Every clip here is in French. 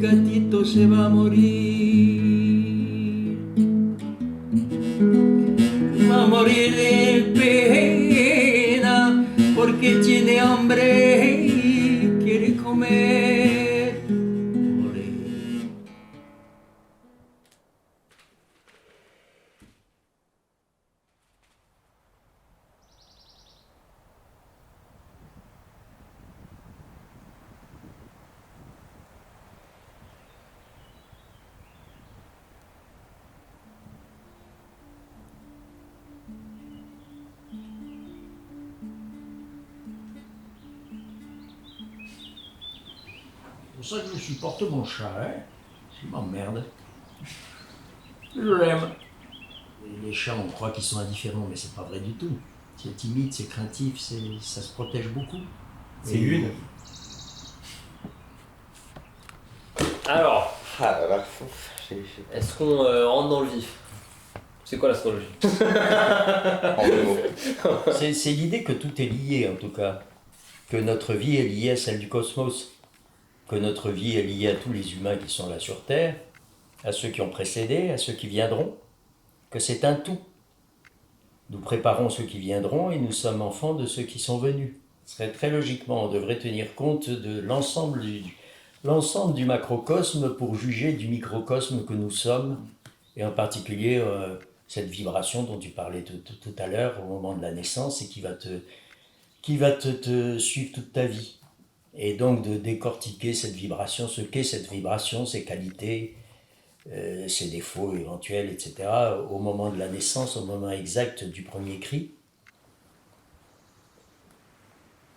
gatito se va a morir. Va a morir de pena porque tiene hambre y quiere comer. Olé. C'est pour ça que je supporte mon chat, hein. Il m'emmerde. Je l'aime. Les chats, on croit qu'ils sont indifférents, mais c'est pas vrai du tout. C'est timide, c'est craintif, ça se protège beaucoup. C'est une. Alors, Ah là là, est-ce qu'on rentre dans le vif? C'est quoi l'astrologie? en deux mots. C'est l'idée que tout est lié, en tout cas. Que notre vie est liée à celle du cosmos. Que notre vie est liée à tous les humains qui sont là sur Terre, à ceux qui ont précédé, à ceux qui viendront. Que c'est un tout. Nous préparons ceux qui viendront et nous sommes enfants de ceux qui sont venus. Ce serait très logiquement, on devrait tenir compte de l'ensemble du macrocosme pour juger du microcosme que nous sommes, et en particulier cette vibration dont tu parlais tout à l'heure au moment de la naissance et qui va te suivre toute ta vie. Et donc de décortiquer cette vibration, ce qu'est cette vibration, ses qualités, ses défauts éventuels, etc., au moment de la naissance, au moment exact du premier cri.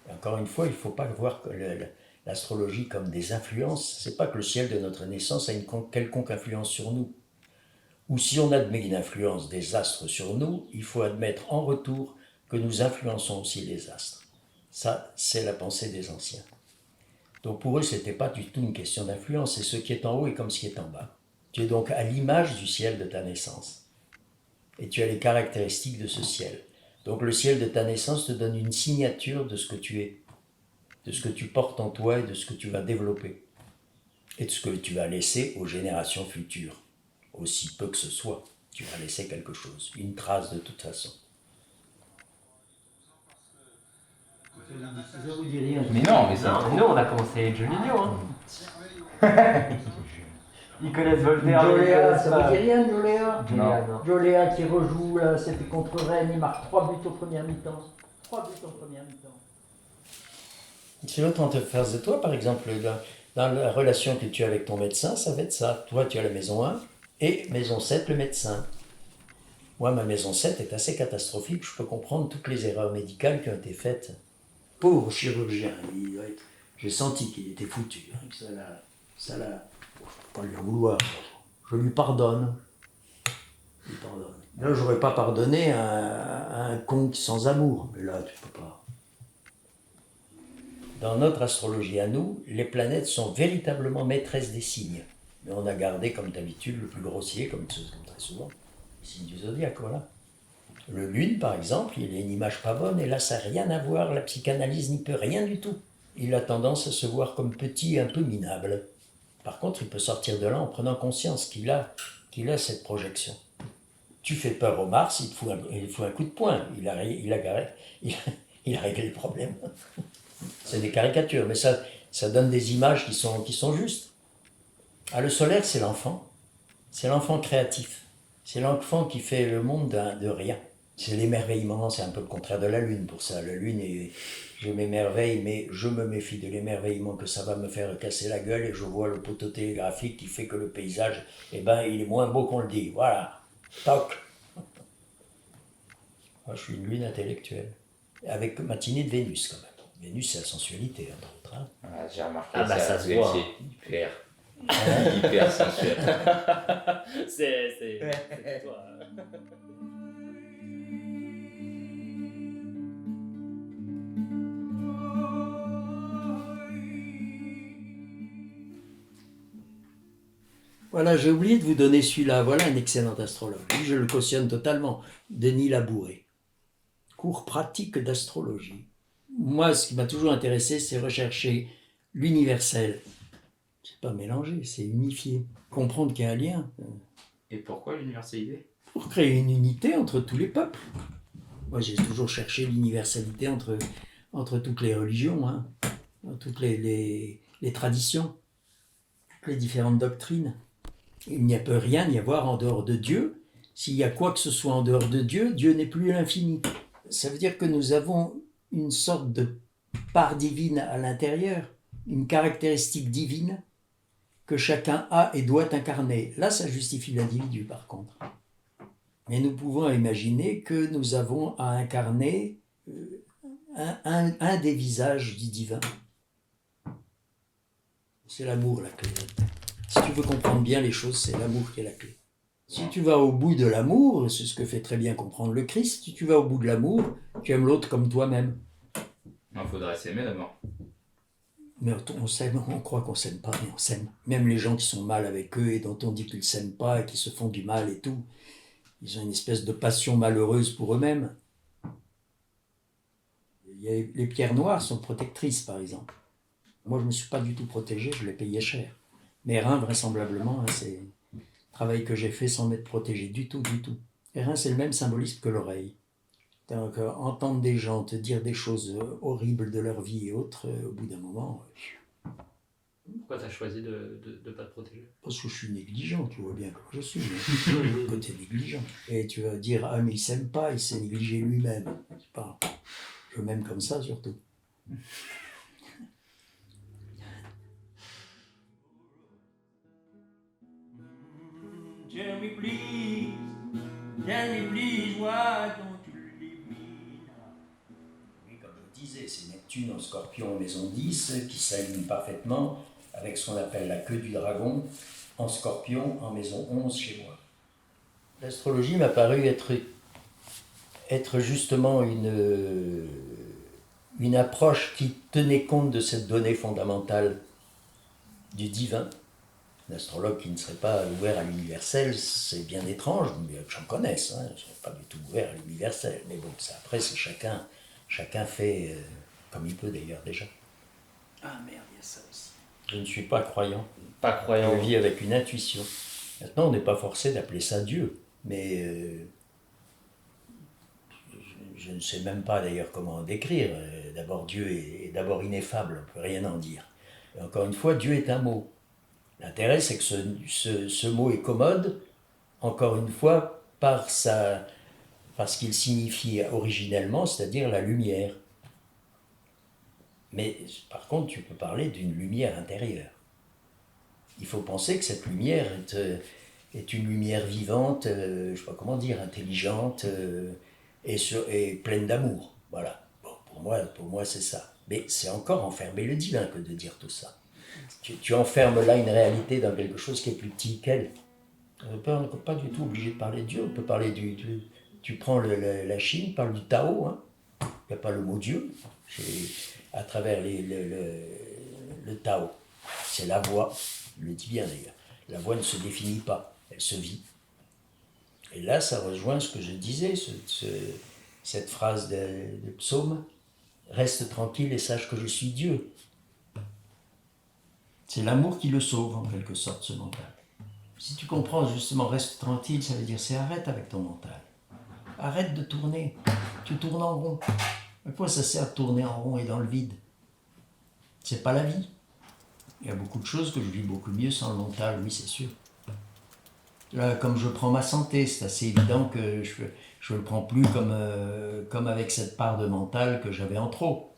Et encore une fois, il ne faut pas voir l'astrologie comme des influences. Ce n'est pas que le ciel de notre naissance a une quelconque influence sur nous. Ou si on admet une influence des astres sur nous, il faut admettre en retour que nous influençons aussi les astres. Ça, c'est la pensée des anciens. Donc pour eux, ce n'était pas du tout une question d'influence, c'est ce qui est en haut et comme ce qui est en bas. Tu es donc à l'image du ciel de ta naissance. Et tu as les caractéristiques de ce ciel. Donc le ciel de ta naissance te donne une signature de ce que tu es, de ce que tu portes en toi et de ce que tu vas développer. Et de ce que tu vas laisser aux générations futures. Aussi peu que ce soit, tu vas laisser quelque chose, une trace de toute façon. Je vous dis rien. Mais non, mais ça. Nous, on a commencé avec Juninho. Hein. Ils connaissent Voltaire. Joléa, ça vous dit rien, Joléa? Non. Joléa qui rejoue, là, c'était contre Rennes, il marque 3 buts aux premières mi-temps. 3 buts aux premières mi-temps. C'est l'autre en te face de toi, par exemple, dans la relation que tu as avec ton médecin, ça va être ça. Toi, tu as la maison 1 et maison 7, le médecin. Moi, ma maison 7 est assez catastrophique, je peux comprendre toutes les erreurs médicales qui ont été faites. Pauvre chirurgien, j'ai senti qu'il était foutu. Hein, ça l'a, je ne peux pas lui en vouloir. Je lui pardonne. Là, j'aurais pas pardonné à un con sans amour, mais là, tu peux pas. Dans notre astrologie à nous, les planètes sont véritablement maîtresses des signes. Mais on a gardé, comme d'habitude, le plus grossier, comme très souvent, les signes du zodiaque, voilà. Le lune, par exemple, il a une image pas bonne, et là, ça n'a rien à voir, la psychanalyse n'y peut rien du tout. Il a tendance à se voir comme petit et un peu minable. Par contre, il peut sortir de là en prenant conscience qu'il a cette projection. Tu fais peur au Mars, il te faut un coup de poing, il a réglé le problème. C'est des caricatures, mais ça donne des images qui sont justes. Ah, le solaire, c'est l'enfant créatif. C'est l'enfant qui fait le monde de rien. C'est l'émerveillement, c'est un peu le contraire de la lune pour ça. La lune, je m'émerveille, mais je me méfie de l'émerveillement que ça va me faire casser la gueule et je vois le poteau télégraphique qui fait que le paysage, il est moins beau qu'on le dit. Voilà, toc. Moi, je suis une lune intellectuelle, avec matinée de Vénus quand même. Vénus, c'est la sensualité, entre autres. Hein. Ah, j'ai remarqué Ah bah ça se voit. C'est hyper sensuel. C'est toi. Voilà, j'ai oublié de vous donner celui-là. Voilà un excellent astrologue. Lui, je le cautionne totalement. Denis Labouré. Cours pratique d'astrologie. Moi, ce qui m'a toujours intéressé, c'est rechercher l'universel. pas mélanger, c'est unifier. Comprendre qu'il y a un lien Et pourquoi l'universalité? pour créer une unité entre tous les peuples. Moi, j'ai toujours cherché l'universalité entre toutes les religions, hein, toutes les traditions, toutes les différentes doctrines. Il n'y peut rien y avoir en dehors de Dieu. S'il y a quoi que ce soit en dehors de Dieu, Dieu n'est plus l'infini. Ça veut dire que nous avons une sorte de part divine à l'intérieur, une caractéristique divine que chacun a et doit incarner. Là, ça justifie l'individu, par contre. Mais nous pouvons imaginer que nous avons à incarner un des visages du divin. C'est l'amour la clé. Si tu veux comprendre bien les choses, c'est l'amour qui est la clé. Si tu vas au bout de l'amour, c'est ce que fait très bien comprendre le Christ, si tu vas au bout de l'amour, tu aimes l'autre comme toi-même. Il faudrait s'aimer d'abord. Mais on s'aime, on croit qu'on s'aime pas, mais on s'aime. Même les gens qui sont mal avec eux et dont on dit qu'ils ne s'aiment pas et qui se font du mal et tout, ils ont une espèce de passion malheureuse pour eux-mêmes. Les pierres noires sont protectrices, par exemple. Moi, je ne me suis pas du tout protégé, je l'ai payé cher. Mes reins, vraisemblablement, hein, c'est un travail que j'ai fait sans m'être protégé du tout, du tout. Les reins, c'est le même symbolisme que l'oreille. Donc, entendre des gens te dire des choses horribles de leur vie et autres, au bout d'un moment... Pourquoi tu as choisi de ne pas te protéger? Parce que je suis négligent, tu vois bien comme je suis. Côté négligent. Et tu vas dire, ah mais il s'aime pas, il s'est négligé lui-même. C'est pas... Je m'aime comme ça surtout. Tell me please, why don't you leave me now? Oui, comme je disais, c'est Neptune en Scorpion en maison 10 qui s'aligne parfaitement avec ce qu'on appelle la queue du dragon en Scorpion en maison 11 chez moi. L'astrologie m'a paru être justement une approche qui tenait compte de cette donnée fondamentale du divin. Un astrologue qui ne serait pas ouvert à l'universel, c'est bien étrange, mais que j'en connaisse, hein, je ne serais pas du tout ouvert à l'universel. Mais bon, ça, après, c'est chacun fait comme il peut d'ailleurs déjà. Ah merde, il y a ça aussi. Je ne suis pas croyant. Pas croyant. Je vis avec une intuition. Maintenant, on n'est pas forcé d'appeler ça Dieu, mais je ne sais même pas d'ailleurs comment décrire. D'abord, Dieu est d'abord ineffable, on ne peut rien en dire. Et encore une fois, Dieu est un mot. L'intérêt, c'est que ce mot est commode, encore une fois, par ce qu'il signifie originellement, c'est-à-dire la lumière. Mais par contre, tu peux parler d'une lumière intérieure. Il faut penser que cette lumière est une lumière vivante, je ne sais pas comment dire, intelligente et pleine d'amour. Voilà. Bon, pour moi, c'est ça. Mais c'est encore enfermer le divin que de dire tout ça. Tu enfermes là une réalité dans quelque chose qui est plus petit qu'elle. On n'est pas du tout obligé de parler de Dieu. On peut parler tu prends la Chine, parle du Tao. Hein. Il n'y a pas le mot Dieu à travers le Tao. C'est la voix. Je le dis bien d'ailleurs. La voix ne se définit pas, elle se vit. Et là, ça rejoint ce que je disais, cette phrase de psaume. Reste tranquille et sache que je suis Dieu. C'est l'amour qui le sauve, en quelque sorte, ce mental. Si tu comprends justement, reste tranquille, ça veut dire c'est arrête avec ton mental. Arrête de tourner. Tu tournes en rond. À quoi ça sert de tourner en rond et dans le vide? C'est pas la vie. Il y a beaucoup de choses que je vis beaucoup mieux sans le mental, oui, c'est sûr. Là, comme je prends ma santé, c'est assez évident que je ne le prends plus comme avec cette part de mental que j'avais en trop.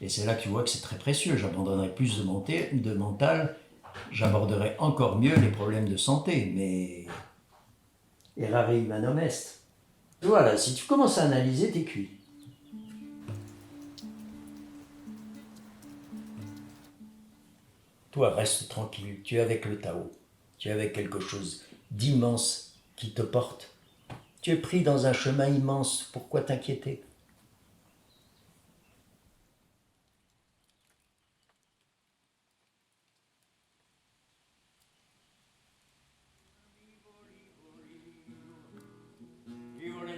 Et c'est là que tu vois que c'est très précieux. J'abandonnerai plus de mental, j'aborderai encore mieux les problèmes de santé, mais errare humanum est. Voilà, si tu commences à analyser, t'es cuit. Toi, reste tranquille, tu es avec le Tao, tu es avec quelque chose d'immense qui te porte. Tu es pris dans un chemin immense, pourquoi t'inquiéter ?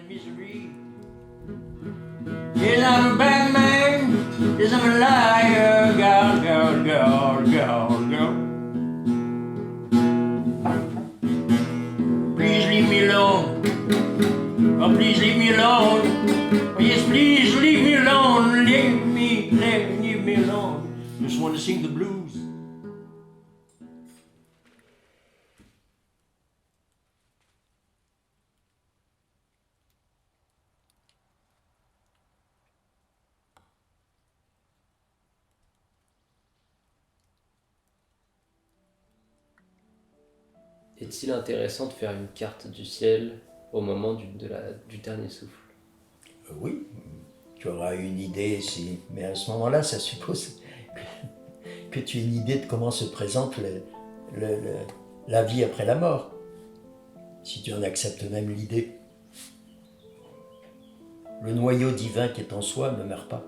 Misery. Yes, I'm a bad man. Yes, I'm a liar. Girl. please leave me alone. Oh, yes, please leave me alone. Leave me alone. Just want to sing the blues. Est-il intéressant de faire une carte du ciel au moment du dernier souffle? Oui, tu auras une idée, mais à ce moment-là, ça suppose que tu aies une idée de comment se présente la vie après la mort, si tu en acceptes même l'idée. Le noyau divin qui est en soi ne meurt pas.